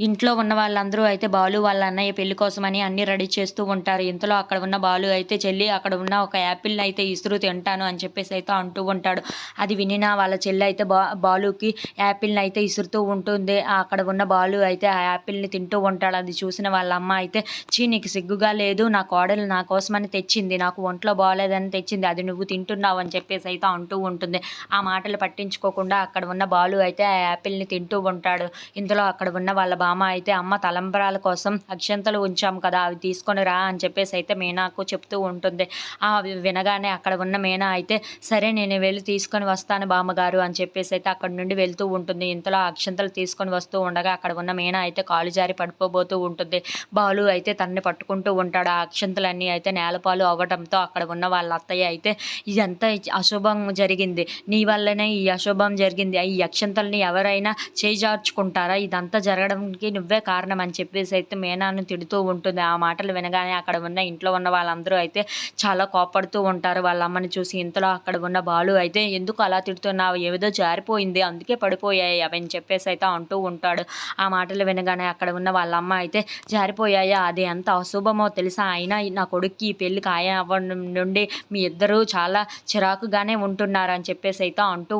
ఇంట్లో ఉన్న వాళ్ళందరూ అయితే బాలు వాళ్ళ అన్నయ్య పెళ్లి కోసమని అన్నీ రెడీ చేస్తూ ఉంటారు. ఇంతలో అక్కడ ఉన్న బాలు అయితే చెల్లి అక్కడ ఉన్న ఒక యాపిల్‌ని అయితే ఇసురు తింటాను అని చెప్పేసి అయితే అంటూ ఉంటాడు. అది వినిన వాళ్ళ చెల్లి అయితే బాలుకి యాపిల్‌ని అయితే ఇసురుతూ ఉంటుంది. అక్కడ ఉన్న బాలు అయితే ఆ యాపిల్‌ని తింటూ ఉంటాడు. అది చూసిన వాళ్ళ అమ్మ అయితే "ఛీ! నీకు సిగ్గుగా లేదు. నా కోడలు నా కోసమని తెచ్చింది. నాకు ఒంట్లో బాలేదని తెచ్చింది. అది నువ్వు తింటున్నావు" అని చెప్పేసి అయితే అంటూ ఉంటుంది. ఆ మాటలు పట్టించుకోకుండా అక్కడ ఉన్న బాలు అయితే ఆ యాపిల్‌ని తింటూ ఉంటాడు. ఇంతలో అక్కడ ఉన్న వాళ్ళ బామ్మ అయితే "అమ్మ తలంబ్రాల కోసం అక్షింతలు ఉంచాం కదా! అవి తీసుకొని రా" అని చెప్పేసి అయితే మీనాకు చెప్తూ ఉంటుంది. అవి వినగానే అక్కడ ఉన్న మీనా అయితే "సరే నేను వెళ్లి తీసుకొని వస్తాను బామ్మగారు" అని చెప్పేసి అయితే అక్కడి నుండి వెళ్తూ ఉంటుంది. ఇంతలో ఆ అక్షింతలు తీసుకొని వస్తూ ఉండగా అక్కడ ఉన్న మీనా అయితే కాలు జారి పడిపోబోతూ ఉంటుంది. బాలు అయితే తనని పట్టుకుంటూ ఉంటాడు. ఆ అక్షింతలన్నీ అయితే నేలపాలు అవ్వటంతో అక్కడ ఉన్న వాళ్ళ అత్తయ్య అయితే "ఇదంతా అశుభం జరిగింది. నీ వల్లనే ఈ అశుభం జరిగింది. ఈ అక్షింతల్ని ఎవరైనా చేజార్చుకుంటారా? ఇదంతా జరగడానికి నువ్వే కారణం" అని చెప్పేసి అయితే మీనాను తిడుతూ ఉంటుంది. ఆ మాటలు వినగానే అక్కడ ఉన్న ఇంట్లో ఉన్న వాళ్ళందరూ అయితే చాలా కోప్పడుతూ ఉంటారు వాళ్ళ అమ్మని చూసి. ఇంతలో అక్కడ ఉన్న బాలు అయితే "ఎందుకు అలా తిడుతున్నావు? ఏదో జారిపోయింది. అందుకే పడిపోయాయి అవి" అని చెప్పేసి అయితే అంటూ ఉంటాడు. ఆ మాటలు వినగానే అక్కడ ఉన్న వాళ్ళ అమ్మ అయితే "జారిపోయాయా? అది ఎంత అశుభమో తెలుసా? అయినా నా కొడుక్కి ఈ పెళ్లి ఖాయం అవ్వడం నుండి మీ ఇద్దరూ చాలా చిరాకుగానే ఉంటున్నారు" అని చెప్పేసి అయితే అంటూ